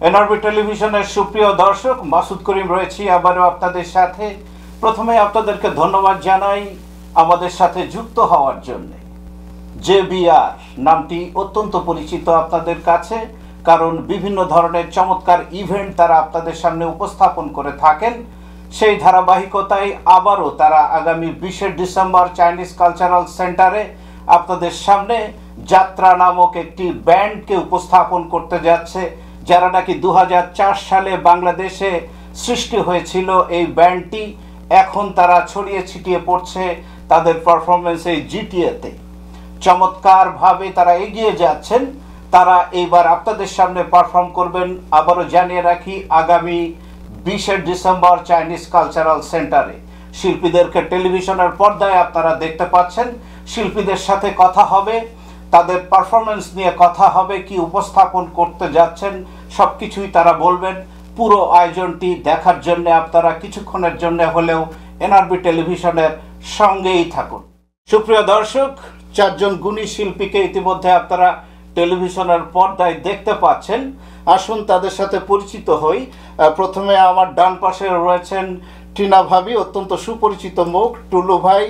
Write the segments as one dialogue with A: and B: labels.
A: NRB টেলিভিশনের সুপ্রিয় দর্শক, মাসুদ করিম রয়েছি আবারও আপনাদের সাথে। প্রথমে আপনাদেরকে ধন্যবাদ জানাই আমাদের সাথে যুক্ত হওয়ার জন্য। JBR নামটি অত্যন্ত পরিচিত আপনাদের কাছে, কারণ বিভিন্ন ধরনের চমৎকার ইভেন্ট তারা আপনাদের সামনে উপস্থাপন করে থাকেন। সেই ধারাবাহিকতায় আবারও তারা আগামী 20 ডিসেম্বর চাইনিজ কালচারাল সেন্টারে আপনাদের সামনে যাত্রা নামক একটি ব্যান্ডকে উপস্থাপন করতে যাচ্ছে, যারা নাকি 2004 সালে বাংলাদেশে সৃষ্টি হয়েছিল। এই ব্যান্ডটি এখন তারা ছড়িয়ে ছিটিয়ে পড়ছে তাদের পারফরমেন্স এই জিটিএতে। চমৎকারভাবে তারা এগিয়ে যাচ্ছেন। তারা এইবার আপনাদের সামনে পারফর্ম করবেন, আবারও জানিয়ে রাখি, আগামী 20 ডিসেম্বর চাইনিজ কালচারাল সেন্টারে। শিল্পীদেরকে টেলিভিশনের পর্দায় আপনারা দেখতে পাচ্ছেন। শিল্পীদের সাথে কথা হবে, তাদের পারফরমেন্স নিয়ে কথা হবে, কি উপস্থাপন করতে যাচ্ছেন সব কিছুই তারা বলবেন। পুরো আয়োজনটি দেখার জন্য আপনারা কিছুক্ষণের জন্য হলেও এনআরবি টেলিভিশনের সঙ্গেই থাকুন। সুপ্রিয় দর্শক, 4 জন গুণী শিল্পীকে ইতিমধ্যে আপনারা টেলিভিশনের পর্দায় দেখতে পাচ্ছেন। আসুন তাদের সাথে পরিচিত হই। প্রথমে আমার ডান পাশে রয়েছেন টিনা ভাবি, অত্যন্ত সুপরিচিত মুখ, টুলু ভাই,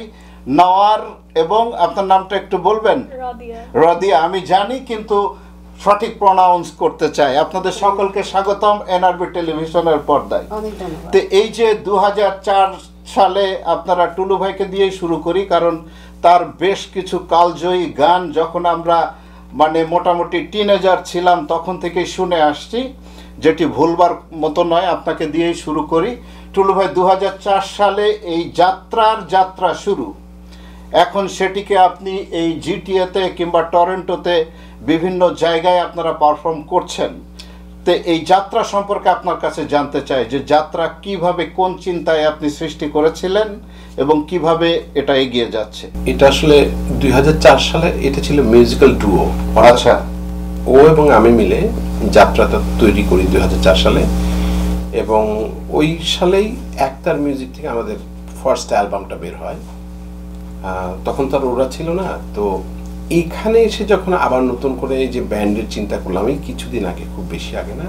A: নওয়ার, এবং আপনার নামটা একটু বলবেন? রদিয়া। আমি জানি, কিন্তু সঠিক প্রনাউন্স করতে চাই। আপনাদের সকলকে স্বাগতম এনআরবি টেলিভিশনের পর্দায়। তো এই যে 2004 সালে আপনারা টুলু ভাইকে দিয়েই শুরু করি, কারণ তার বেশ কিছু কালজয়ী গান যখন আমরা মোটামুটি টিনেজার ছিলাম তখন থেকেই শুনে আসছি, যেটি ভুলবার মতো নয়। আপনাকে দিয়েই শুরু করি। টুলু ভাই, 2004 সালে এই যাত্রা শুরু, এখন সেটিকে আপনি এই জিটিএতে কিংবা টরন্টোতে বিভিন্ন জায়গায় আপনারা পারফর্ম করছেন। তো এই যাত্রা সম্পর্কে আপনার কাছে জানতে চাই যে যাত্রা কিভাবে, কোন চিন্তায় আপনি সৃষ্টি করেছিলেন এবং কিভাবে এটা এগিয়ে যাচ্ছে।
B: এটা আসলে 2004 সালে এটা ছিল মিউজিক্যাল ডুও।
A: আচ্ছা।
B: ও এবং আমি মিলে যাত্রাটা তৈরি করি 2004 সালে, এবং ওই সালেই একতার মিউজিক থেকে আমাদের ফার্স্ট অ্যালবামটা বের হয়। তখন তো আর ওরা ছিল না। তো এখানে এসে যখন আবার নতুন করে এই যে ব্যান্ডের চিন্তা করলাম, এই কিছুদিন আগে, খুব বেশি আগে না,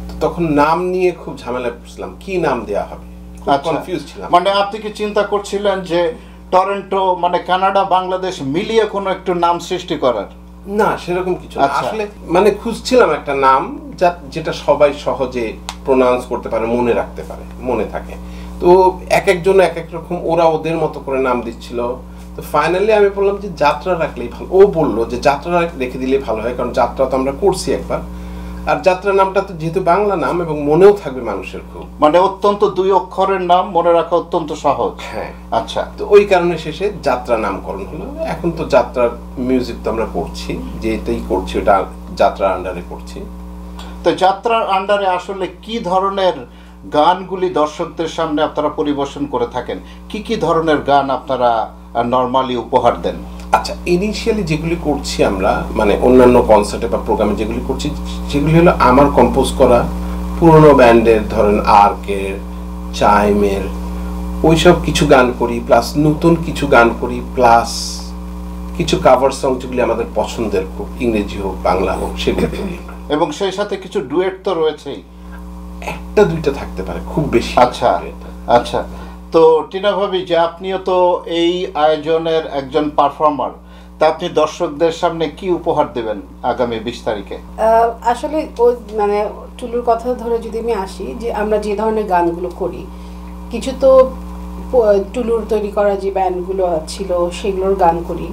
B: তো তখন নাম নিয়ে খুব ঝামেলা করছিলাম, কি নাম দেওয়া হবে, কনফিউজ ছিলাম।
A: আপনি কি চিন্তা করছিলেন যে টরন্টো কানাডা বাংলাদেশ মিলিয়ে কোনো একটু নাম সৃষ্টি করার?
B: না, সেরকম কিছু না। আসলে খুঁজছিলাম একটা নাম যেটা সবাই সহজে প্রোনাউন্স করতে পারে, মনে রাখতে পারে, মনে থাকে। তো এক একজন এক এক রকম, ওরা ওদের মতো করে নাম দিচ্ছিল। তো ফাইনালি আমি বললাম যে যাত্রা রাখলেই ভালো। ও বললো যে যাত্রা রেখে দিলে ভালো হয়, কারণ যাত্রা তো আমরা করছি একবার, আর যাত্রা নামটা তো যেহেতু বাংলা নাম এবং মনেও থাকবে মানুষের খুব,
A: অত্যন্ত 2 অক্ষরের নাম, মনে রাখা অত্যন্ত সহজ।
B: হ্যাঁ।
A: আচ্ছা।
B: তো ওই কারণে শেষে যাত্রা নামকরণ হলো। এখন তো যাত্রার মিউজিক তো আমরা করছি, যেটাই করছি ওটা যাত্রার আন্ডারে করছি।
A: তো যাত্রার আন্ডারে আসলে কি ধরনের গানগুলি দর্শকদের সামনে আপনারা পরিবেশন করে থাকেন? কি ধরনের গান আপনারা নরমালি উপহার দেন?
B: আচ্ছা, ইনিশিয়ালি যেগুলি করছি আমরা, অন্যান্য কনসার্টে বা প্রোগ্রামে যেগুলি করছি, সেগুলি হলো আমার কম্পোজ করা পুরনো ব্যান্ডের, ধরেন আর্কের, চাইমের, ওইসব কিছু গান করি, প্লাস নতুন কিছু গান করি, প্লাস কিছু কাভার সং যেগুলি আমাদের পছন্দের, খুব ইংরেজি হোক বাংলা হোক, সেগুলো করি।
A: এবং সেই সাথে কিছু ডুয়েট তো রয়েছেই,
B: 1-2টা থাকতে পারে, খুব বেশি।
A: আচ্ছা আচ্ছা। তো টিনা ভাবি, যে আপনিও তো এই আয়োজনের একজন পারফর্মার, তা আপনি দর্শকদের সামনে কি উপহার দেবেন আগামী 20 তারিখে?
C: আসলে টুলুর কথা ধরে যদি আমি আসি, যে আমরা যে ধরনের গানগুলো করি, কিছু তো টুলুর তৈরি করা যে ব্যান্ডগুলো ছিল সেগুলোর গান করি।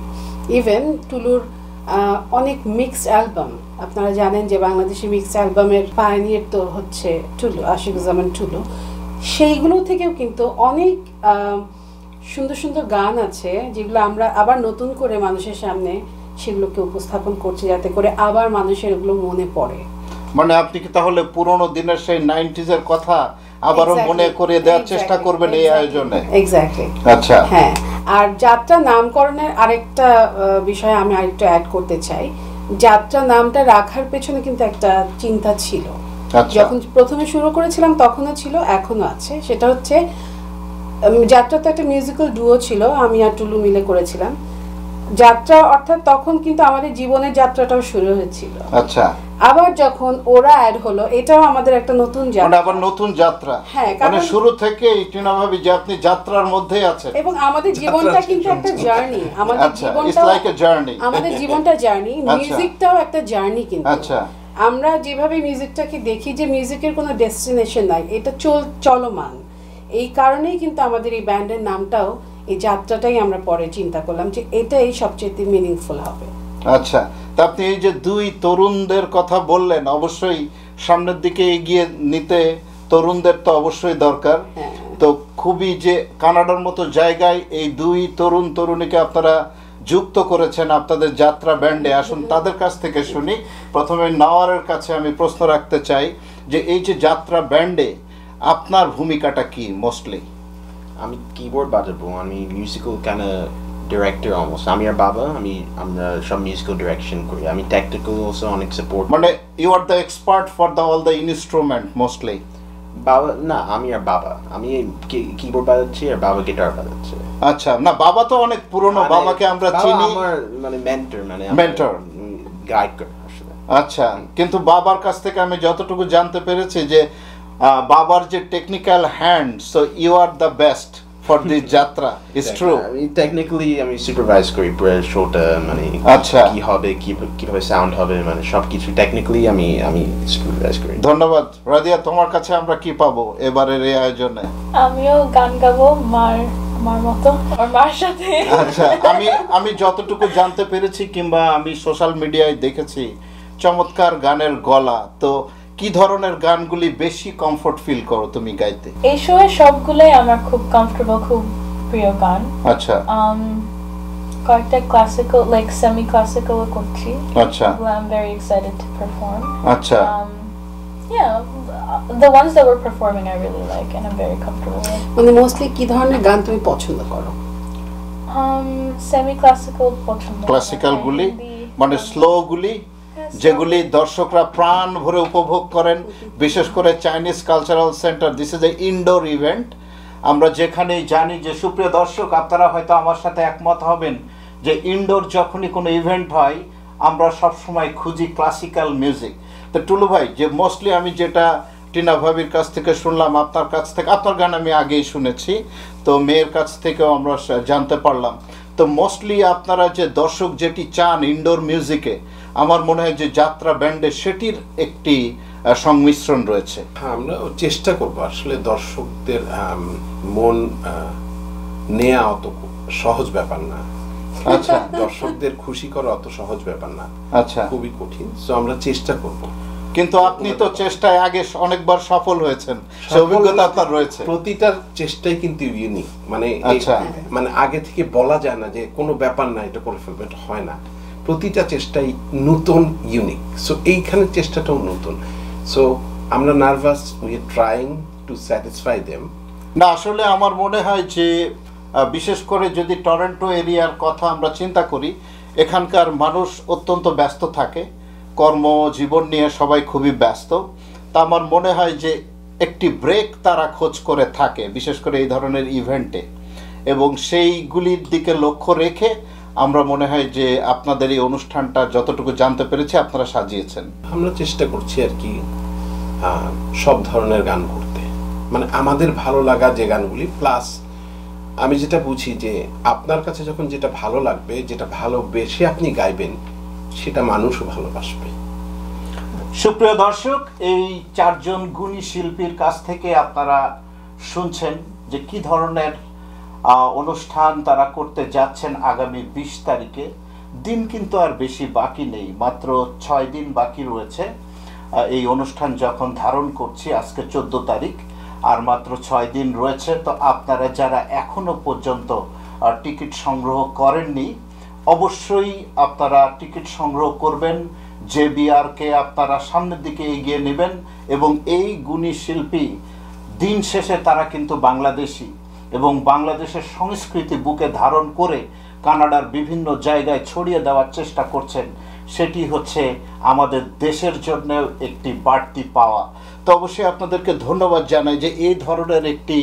C: ইভেন টুলুর অনেক মিক্সড অ্যালবাম, আপনারা জানেন যে বাংলাদেশি মিক্সড অ্যালবামের পায়োনিয়ার তো হচ্ছে টুলু, আশিকুজ্জামান টুলু। সেইগুলো থেকেও কিন্তু অনেক সুন্দর সুন্দর গান আছে, যেগুলো আমরা আবার নতুন করে মানুষের সামনে সেগুলোকে উপস্থাপন করছি, যাতে করে আবার মানুষের এগুলো মনে পড়ে।
A: আপনি কি তাহলে পুরোনো দিনের সেই 90s এর কথা আবারও মনে করে দেওয়ার চেষ্টা করবেন এই আয়োজনে?
C: এক্স্যাক্টলি।
A: আচ্ছা।
C: হ্যাঁ, আর যাত্রা নামকরণের আরেকটা বিষয় আমি আরেকটু অ্যাড করতে চাই। যাত্রা নামটা রাখার পেছনে কিন্তু একটা চিন্তা ছিল। যখন প্রথমে শুরু করেছিলাম তখনও ছিল, এখনো আছে। সেটা হচ্ছে, যাত্রা তো একটা মিউজিক্যাল ডুও ছিল, আমি আর টুলু মিলে করেছিলাম। যাত্রা অর্থাৎ তখন কিন্তু আমাদের জীবনের যাত্রাটাও শুরু হয়েছিল।
A: আচ্ছা,
C: আবার যখন ওরা অ্যাড হলো, এটাও আমাদের একটা নতুন
A: মানে
C: যাত্রা।
A: আবার নতুন যাত্রা।
C: হ্যাঁ,
A: মানে
C: কারণ
A: শুরু থেকেই টিনা ভাবি যে আপনি যাত্রার মধ্যেই আছেন।
C: এবং আমাদের জীবনটা কিন্তু একটা জার্নি। আমাদের
A: আচ্ছা, it's
C: জীবনটা
A: like a journey.
C: আমাদের জীবনটা জার্নি,
A: আচ্ছা।
C: মিউজিকটাও একটা জার্নি কিন্তু।
A: আচ্ছা,
C: আমরা যেভাবে মিউজিকটাকে দেখি যে মিউজিকের কোনো ডেস্টিনেশন নাই, এটা চলমান। এই কারণেই কিন্তু আমাদের এই ব্যান্ডের নামটাও, এই যাত্রাটাই আমরা পরে চিন্তা করলাম যে এটাই সবচেয়ে মিনিংফুল হবে।
A: আচ্ছা। তা আপনি এই যে দুই তরুণদের কথা বললেন, অবশ্যই সামনের দিকে এগিয়ে নিতে তরুণদের তো অবশ্যই দরকার।
C: হ্যাঁ।
A: তো খুবই যে কানাডার মতো জায়গায় এই দুই তরুণ তরুণীকে আপনারা যুক্ত করেছেন আপনাদের যাত্রা ব্যান্ডে, আসুন তাদের কাছ থেকে শুনি। প্রথমে নওয়ারের কাছে আমি প্রশ্ন রাখতে চাই যে এই যে যাত্রা ব্যান্ডে আপনার ভূমিকাটা কি মোস্টলি?
D: আমি কিবোর্ড বাজাবো, আমি মিউজিক্যাল কাইন্ড ডিরেক্টর অলমোস্ট। আমি আর বাবা আমরা সব মিউজিক্যাল ডিরেকশন করি। আমি টেকনিক্যাল অলসো অনেক সাপোর্ট।
A: মানে you are the expert for the all the instrument mostly?
D: বাবা না, আমি আর বাবা, আমি কিবোর্ড বাজাচ্ছি আর বাবা গিটার বাজাচ্ছে।
A: আচ্ছা, না বাবা তো অনেক পুরনো, বাবাকে আমরা চিনি,
D: আমার মানে মেন্টর, মানে
A: মেন্টর,
D: গাইড করে আসলে।
A: আচ্ছা, কিন্তু বাবার কাছ থেকে আমি যতটুকু জানতে পেরেছি যে বাবার যে technical hand, so you are the best for this jatra, is true?
D: আমি টেকনিক্যালি আমি সুপারভাইজ করি পুরো শোটা, মানে
A: আচ্ছা,
D: কি হবে, কিভাবে সাউন্ড হবে, মানে সবকিছু টেকনিক্যালি আমি সুপারভাইজ করি।
A: ধন্যবাদ। রাদিয়া, তোমার কাছে আমরা কি পাবো এবারের এই আয়োজনে?
E: আমিও গান গাবো মার মতো, আমার মার সাথে।
A: আচ্ছা, আমি যতটুকু জানতে পেরেছি কিংবা আমি সোশ্যাল মিডিয়ায় দেখেছি, চমৎকার গানের গলা। তো কি ধরনের গানগুলি বেশি কমফোর্ট ফিল করো তুমি গাইতে?
E: এই শোয়ে সবগুলোই আমার খুব কমফোর্টেবল, খুব প্রিয় গান।
A: আচ্ছা,
E: কয়েকটা ক্লাসিক্যাল, লাইক সেমি ক্লাসিক্যাল করছি।
A: আচ্ছা,
E: I'm very excited to perform.
A: আচ্ছা,
E: Yeah, the ones that we're performing I really like and I'm very comfortable with.
C: মানে মোস্টলি কি ধরনের গান তুমি পছন্দ করো?
E: সেমি ক্লাসিক্যাল পছন্দ।
A: ক্লাসিক্যাল গুলি মানে স্লো গুলি, যেগুলি দর্শকরা প্রাণ ভরে উপভোগ করেন, বিশেষ করে Chinese cultural centre. This is a indoor event. আমরা যেখানেই জানি যে, সুপ্রিয় দর্শক আপনারা হয়তো আমার সাথে একমত হবেন যে ইনডোর যখনই কোনো ইভেন্ট হয় আমরা সবসময় খুঁজি ক্লাসিক্যাল মিউজিক। তো টুলু ভাই, যে মোস্টলি আমি যেটা টিনা ভাবির কাছ থেকে শুনলাম, আপনার কাছ থেকে, আপনার গান আমি আগেই শুনেছি, তো মেয়ের কাছ থেকেও আমরা জানতে পারলাম। তো মোস্টলি আপনারা যে দর্শক যেটি চান ইনডোর মিউজিকে, আমার মনে হয় যে যাত্রা ব্যান্ডে সেটির একটি সংমিশ্রণ রয়েছে।
B: হ্যাঁ, আমরা চেষ্টা করব আসলে দর্শকদের মন নেওয়া অত সহজ ব্যাপার না।
A: আচ্ছা,
B: দর্শকদের খুশি করা অত সহজ ব্যাপার না,
A: আচ্ছা,
B: খুবই কঠিন। সো আমরা চেষ্টা করব।
A: কিন্তু আপনি তো চেষ্টায় আগে অনেকবার সফল হয়েছেন, সে অভিজ্ঞতা আপনার রয়েছে।
B: প্রতিটার চেষ্টাই কিন্তু ইউনিক, মানে
A: আচ্ছা,
B: মানে আগে থেকে বলা যায় না যে কোনো ব্যাপার না, এটা করে ফেলবে, এটা হয় না। প্রতিটা চেষ্টাই নতুন, ইউনিক। সো এইখানে চেষ্টাটাও নতুন। সো আমরা nervous, we are trying to satisfy them.
A: না, আসলে আমার মনে হয় যে বিশেষ করে যদি টরন্টো এরিয়ার কথা আমরা চিন্তা করি, এখানকার মানুষ অত্যন্ত ব্যস্ত থাকে, কর্মজীবন নিয়ে সবাই খুবই ব্যস্ত। তা আমার মনে হয় যে একটি ব্রেক তারা খোঁজ করে থাকে, বিশেষ করে এই ধরনের ইভেন্টে, এবং সেইগুলির দিকে লক্ষ্য রেখে আমরা মনে হয় যে আপনাদের এই অনুষ্ঠানটা যতটুকু জানতে পেরেছি আপনারা সাজিয়েছেন।
B: আমরা চেষ্টা করছি আর কি সব ধরনের গান করতে, মানে আমাদের ভালো লাগা যে গানগুলি, প্লাস আমি যেটা বুঝি যে আপনার কাছে যখন যেটা ভালো লাগবে, যেটা ভালোবেসে আপনি গাইবেন, সেটা মানুষও ভালোবাসবে।
A: সুপ্রিয় দর্শক, এই চারজন গুণী শিল্পীর কাছ থেকে আপনারা শুনছেন যে কি ধরনের অনুষ্ঠান তারা করতে যাচ্ছেন আগামী 20 তারিখে। দিন কিন্তু আর বেশি বাকি নেই, মাত্র 6 দিন বাকি রয়েছে এই অনুষ্ঠান যখন ধারণ করছি। আজকে 14 তারিখ, আর মাত্র 6 দিন রয়েছে। তো আপনারা যারা এখনো পর্যন্ত টিকিট সংগ্রহ করেননি, অবশ্যই আপনারা টিকিট সংগ্রহ করবেন। জেবিআরকে আপনারা সামনের দিকে এগিয়ে নেবেন, এবং এই গুণী শিল্পী দিন শেষে তারা কিন্তু বাংলাদেশি, এবং বাংলাদেশের সংস্কৃতি বুকে ধারণ করে কানাডার বিভিন্ন জায়গায় ছড়িয়ে দেওয়ার চেষ্টা করছেন। সেটি হচ্ছে আমাদের দেশের জন্য একটি বাড়তি পাওয়া। তো অবশ্যই আপনাদেরকে ধন্যবাদ জানাই যে এই ধরনের একটি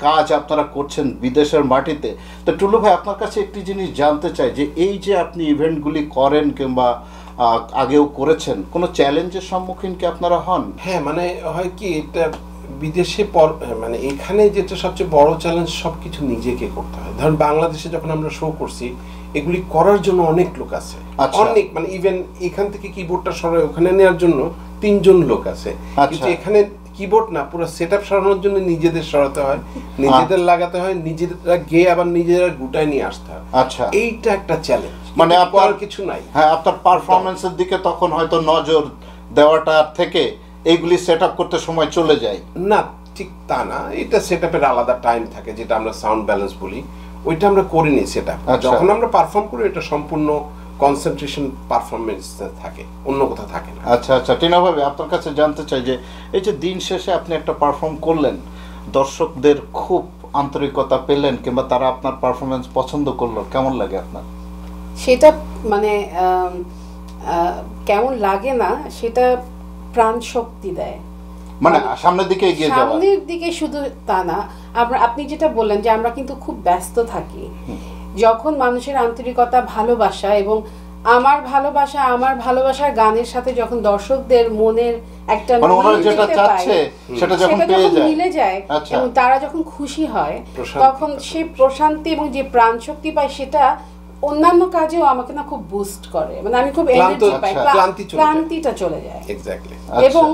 A: কাজ আপনারা করছেন বিদেশের মাটিতে। তো টুলু ভাই, আপনার কাছে একটি জিনিস জানতে চাই যে এই যে আপনি ইভেন্টগুলি করেন কিংবা আগেও করেছেন, কোনো চ্যালেঞ্জের সম্মুখীন কি আপনারা হন?
B: হ্যাঁ, মানে হয় কি, এটা বিদেশে মানে এখানে যেটা সবচেয়ে বড় চ্যালেঞ্জ, সবকিছু নিজেকে করতে হয়। ধরুন বাংলাদেশে যখন আমরা শো করছি, এগুলি করার জন্য অনেক লোক আছে, অনেক, মানে ইভেন এখান থেকে কিবোর্ডটা সরাই ওখানে নেওয়ার জন্য 3 জন লোক আছে। কিন্তু এখানে কিবোর্ড না, পুরো সেটআপ সরানোর জন্য নিজেদের সরাতে হয়, নিজেদের লাগাতে হয়, নিজেরা গিয়ে আবার নিজেরা গুটায় নিয়ে আসতে হয়।
A: আচ্ছা,
B: এইটা একটা চ্যালেঞ্জ,
A: মানে
B: আপনার কিছু নাই।
A: হ্যাঁ, আপনার পারফরমেন্সের দিকে তখন হয়তো নজর দেওয়াটা থেকে এইগুলি সেট আপ করতে সময় চলে যায়
B: না, ঠিক তা না। এটা সেটআপের আলাদা টাইম থাকে, যেটা আমরা সাউন্ড ব্যালেন্স বলি, ওইটা আমরা করিনি সেটআপ। যখন আমরা পারফর্ম করি, এটা সম্পূর্ণ কনসেন্ট্রেশন পারফরমেন্স থাকে, অন্য কোথাও থাকে না।
A: আচ্ছা আচ্ছা, টিনা ভাবে আপনার কাছে জানতে চাই যে এই যে দিন শেষে আপনি একটা পারফর্ম করলেন, দর্শকদের খুব আন্তরিকতা পেলেন কিংবা তারা আপনার পারফরমেন্স পছন্দ করলো, কেমন লাগে আপনার?
C: সেটা মানে কেমন লাগে না, সেটা প্রাণ শক্তি দেয়,
A: মানে সামনের দিকে এগিয়ে যাওয়া।
C: সামনের দিকে শুধু তা না, আপনি যেটা বললেন যে আমরা কিন্তু খুব ব্যস্ত থাকি, যখন মানুষের আন্তরিকতা, ভালোবাসা এবং আমার ভালোবাসার গানের সাথে যখন দর্শকদের মনের একটা
A: যেটা চাচ্ছে সেটা যখন
C: মিলে যায় এবং তারা যখন খুশি হয়, তখন সেই প্রশান্তি এবং যে প্রাণ শক্তি পায়, সেটা অন্যান্য কাজেও আমাকে না খুব বুস্ট করে, মানে আমি খুব এনার্জি পাই, ক্লান্তিটা চলে যায়। এবং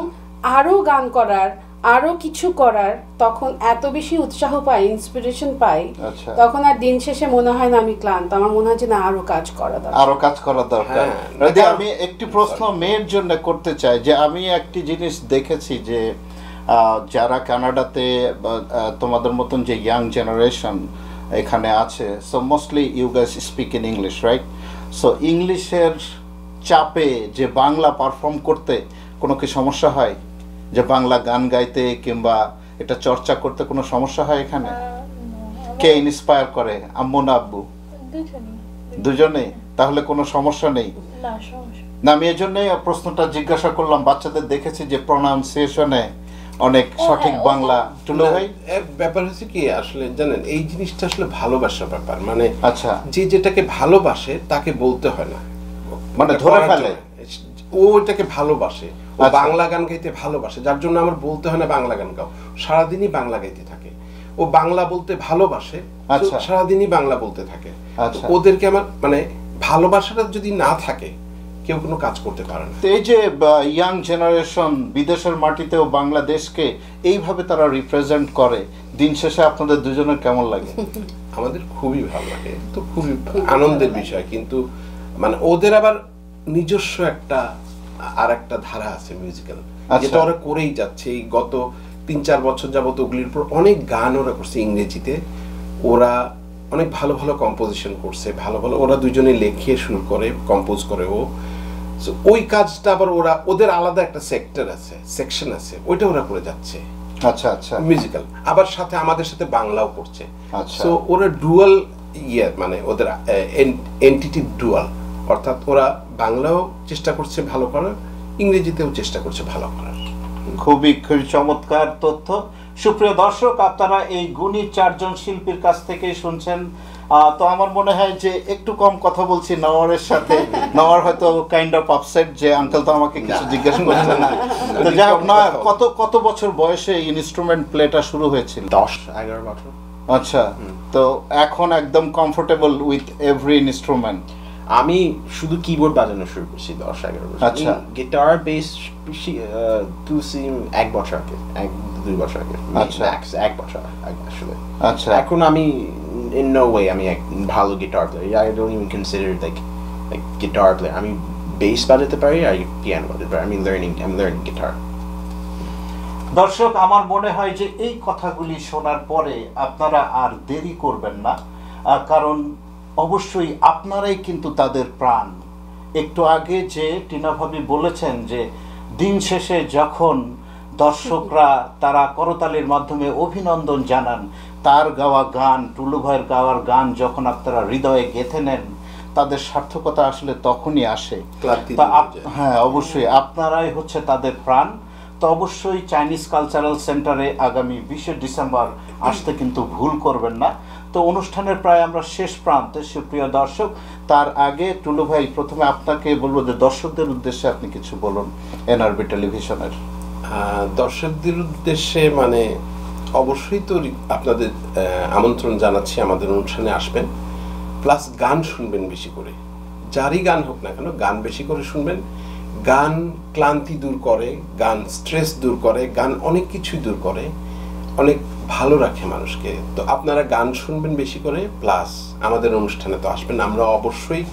C: আরো গান করার, আরো কিছু করার তখন এত বেশি উৎসাহ পাই, ইন্সপিরেশন পাই, তখন আর দিন শেষে মনে হয় না আমি ক্লান্ত, আমার মনে হয় যে না, আরো কাজ করা দরকার।
A: আমি একটি প্রশ্ন মেয়ের জন্য করতে চাই যে আমি একটি জিনিস দেখেছি যে যারা কানাডাতে তোমাদের মতন যে ইয়াং জেনারেশন এখানে আছে, so mostly you guys speak in English, right? So ইংলিশের চাপে যে বাংলা পারফর্ম করতে কোনো কি সমস্যা হয়? যে বাংলা গান গাইতে কিংবা এটা চর্চা করতে কোনো সমস্যা হয় এখানে? কে ইন্সপায়ার করে, আম্মু না আব্বু? দুজনেই? তাহলে কোনো সমস্যা নেই না। আমি এই জন্যই প্রশ্নটা জিজ্ঞাসা করলাম, বাচ্চাদের দেখেছি যে প্রনাউন্সিয়েশনে অনেক সঠিক বাংলা। টুলু ভাই,
B: ব্যাপার হচ্ছে কি, আসলে জানেন, এই জিনিসটা আসলে ভালোবাসার ব্যাপার। মানে আচ্ছা, যে যেটাকে ভালোবাসে তাকে বলতে হয় না,
A: মানে ধরে ফেলে
B: ও এটাকে ভালোবাসে, ও বাংলা গান গাইতে ভালোবাসে, যার জন্য আমার বলতে হয় না বাংলা গান গাও, সারাদিনই বাংলা গাইতে থাকে। ও বাংলা বলতে ভালোবাসে, সারাদিনই বাংলা বলতে থাকে। ওদেরকে আমার মানে ভালোবাসাটা যদি না থাকে, কেউ কোনো কাজ করতে পারে না।
A: এই যে ইয়াং জেনারেশন বিদেশের মাটিতেও বাংলাদেশকে এইভাবে তারা রিপ্রেজেন্ট করে, দিন শেষে আপনাদের দুজনের কেমন লাগে?
B: আমাদের খুবই ভালো লাগে, তো খুবই আনন্দের বিষয়। কিন্তু মানে ওদের আবার নিজস্ব একটা ধারা আছে মিউজিক্যাল, যেটা ওরা করেই যাচ্ছে। এই গত 3-4 বছর যাবত ওগুলির উপর অনেক গান ওরা করছে ইংরেজিতে। ওরা অনেক ভালো ভালো কম্পোজিশন করছে, ভালো ভালো ওরা দুজনে লেখে, সুর করে, কম্পোজ করে। ওই কাজটা আবার ওদের আলাদা একটা সেকশন আছে, ওইটা ওরা করে যাচ্ছে।
A: আচ্ছা আচ্ছা,
B: মিউজিক্যাল আবার সাথে আমাদের সাথে বাংলাও করছে। সো ওরা ডুয়াল মানে ওদের এন্টিটি ডুয়াল, অর্থাৎ ওরা বাংলাও চেষ্টা করছে ভালো করার, ইংরেজিতেও চেষ্টা করছে ভালো করার।
A: খুবই চমৎকার তথ্য। সুপ্রিয় দর্শক, আপনারা এই গুণী 4 জন শিল্পীর কাছ থেকে শুনছেন। তো আমার মনে হয় যে একটু কম কথা বলছি নওয়ারের সাথে। নওয়ার হয়তো কাইন্ড অফ আপসেট যে আঙ্কেল তো আমাকে কিছু জিজ্ঞাসা করছে না। তো যাই হোক, না, কত বছর বয়সে ইনস্ট্রুমেন্ট প্লেটা শুরু হয়েছিল?
D: 10-11 বছর।
A: আচ্ছা, তো এখন একদম কমফোর্টেবল উইথ এভরি ইনস্ট্রুমেন্ট?
D: আমি শুধু কিবোর্ড বাজানো শুরু করছি 10-11 বছর।
A: আচ্ছা,
D: গিটার, বেস তুলছি 1 বছর আগে, 1-2 বছর আগে, ম্যাক্স 1 বছর আগে আসলে।
A: আচ্ছা,
D: এখন আমি in no way আমি এক ভালো guitar player. I don't even consider like guitar player. আমি বেস বাজাতে পারি আর পিয়ানো বাজাতে পারি। I'm learning guitar.
A: দর্শক, আমার মনে হয় যে এই কথাগুলি শোনার পরে আপনারা আর দেরি করবেন না, কারণ অবশ্যই আপনারাই কিন্তু তাদের প্রাণ। একটু আগে যে টিনা ভাবি বলেছেন যে দিন শেষে যখন দর্শকরা তারা করতালির মাধ্যমে অভিনন্দন জানান, তার গাওয়া গান, টুলু ভাইয়ের গাওয়ার গান যখন আপনারা হৃদয়ে গেঁথে নেন, তাদের সার্থকতা আসলে তখনই আসে। হ্যাঁ, অবশ্যই আপনারাই হচ্ছে তাদের প্রাণ। তো অবশ্যই চাইনিজ কালচারাল সেন্টারে আগামী 20শে ডিসেম্বর আসতে কিন্তু ভুল করবেন না। তো অনুষ্ঠানের প্রায় আমরা শেষ প্রান্তে, সুপ্রিয় দর্শক। তার আগে টুলু ভাই, প্রথমে আপনাকে বলবো যে দর্শকদের উদ্দেশ্যে আপনি কিছু বলুন এনআরবি টেলিভিশনের।
B: দর্শকদের উদ্দেশ্যে মানে অবশ্যই তো আপনাদের আমন্ত্রণ জানাচ্ছি, আমাদের অনুষ্ঠানে আসবেন, প্লাস গান শুনবেন বেশি করে, যারই গান হোক না কেন গান বেশি করে শুনবেন। গান ক্লান্তি দূর করে, গান স্ট্রেস দূর করে, গান অনেক কিছুই দূর করে, অনেক ভালো রাখে মানুষকে। তো আপনারা গান শুনবেন বেশি করে, প্লাস আমাদের অনুষ্ঠানে তো আসবেন। আমরা অবশ্যই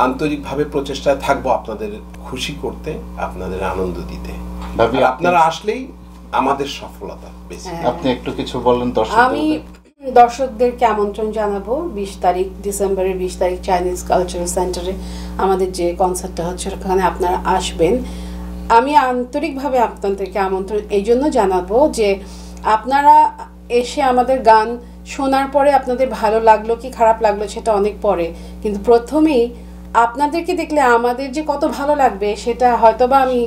B: আন্তরিকভাবে প্রচেষ্টায় থাকবো আপনাদের খুশি করতে, আপনাদের আনন্দ দিতে। আপনারা আসলেই আমাদের সফলতা বেশি।
A: আপনি একটু কিছু বলেন
C: আমি দর্শকদেরকে আমন্ত্রণ জানাবো 20 তারিখ, ডিসেম্বরের 20 তারিখ চাইনিজ কালচারাল সেন্টারে আমাদের যে কনসার্টটা হচ্ছে ওখানে আপনারা আসবেন। আমি আন্তরিকভাবে আপনাদেরকে আমন্ত্রণ এই জন্য জানাবো যে আপনারা এসে আমাদের গান শোনার পরে আপনাদের ভালো লাগলো কি খারাপ লাগলো সেটা অনেক পরে, কিন্তু প্রথমেই আপনাদেরকে দেখলে আমাদের যে কত ভালো লাগবে সেটা হয়তোবা আমি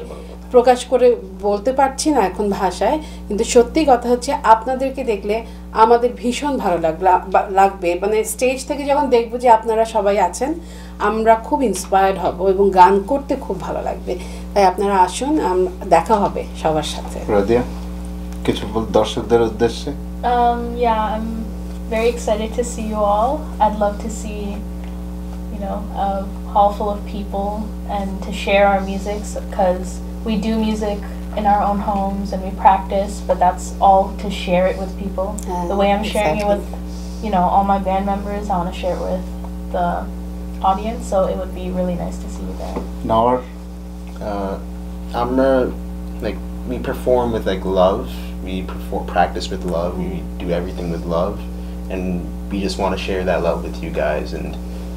C: প্রকাশ করে বলতে পারছি না এখন ভাষায়, কিন্তু সত্যি কথা হচ্ছে আপনাদেরকে দেখলে আমাদের ভীষণ ভালো লাগবে। মানে স্টেজ থেকে যখন দেখবো যে আপনারা সবাই আছেন, আমরা খুব ইন্সপায়ার্ড হব এবং গান করতে খুব ভালো লাগবে। তাই আপনারা আসুন, দেখা হবে সবার সাথে।
A: রাদিয়া, কিছু দর্শকদের উদ্দেশ্যে?
E: Yeah, I'm very excited to see you all. I'd love to see, you know, a hall full of people and to share our music, because we do music in our own homes and we practice, but that's all to share it with people. The way I'm sharing it with, you know, all my band members, I want to share it with the audience, so it would be really nice to see you there.
A: Nawar?
D: Like, we perform with like love. We practice with love. We do everything with love, and we just want to share that love with you guys and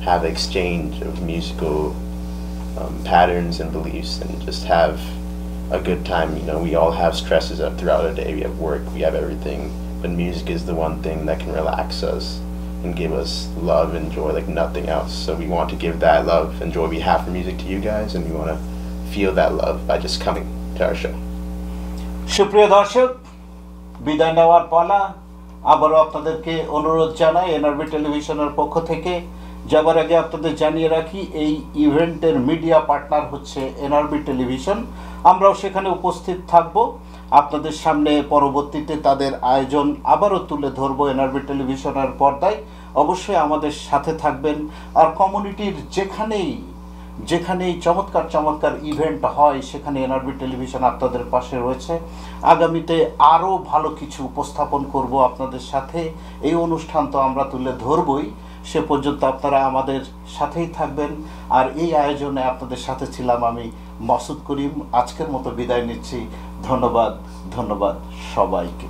D: have exchange of musical patterns and beliefs, and just have a good time. You know, we all have stresses throughout our day. We have work, we have everything, but music is the one thing that can relax us and give us love and joy like nothing else. So we want to give that love and joy we have for music to you guys, and we want to feel that love by just coming to our show.
A: সুপ্রিয় দর্শক, বিদায় নেওয়ার পালা। আবারও আপনাদেরকে অনুরোধ জানাই NRB টেলিভিশনের পক্ষ থেকে, যাবার আগে আপনাদের জানিয়ে রাখি এই ইভেন্টের মিডিয়া পার্টনার হচ্ছে এনআরবি টেলিভিশন। আমরাও সেখানে উপস্থিত থাকব আপনাদের সামনে। পরবর্তীতে তাদের আয়োজন আবারও তুলে ধরবো এনআরবি টেলিভিশনের পর্দায়। অবশ্যই আমাদের সাথে থাকবেন। আর কমিউনিটির যেখানেই চমৎকার চমৎকার ইভেন্ট হয় সেখানে এনআরবি টেলিভিশন আপনাদের পাশে রয়েছে। আগামীতে আরও ভালো কিছু উপস্থাপন করব আপনাদের সাথে। এই অনুষ্ঠান তো আমরা তুলে ধরবই, সে পর্যন্ত আপনারা আমাদের সাথেই থাকবেন। আর এই আয়োজনে আপনাদের সাথে ছিলাম আমি মাসুদ করিম। আজকের মতো বিদায় নিচ্ছি। ধন্যবাদ সবাইকে।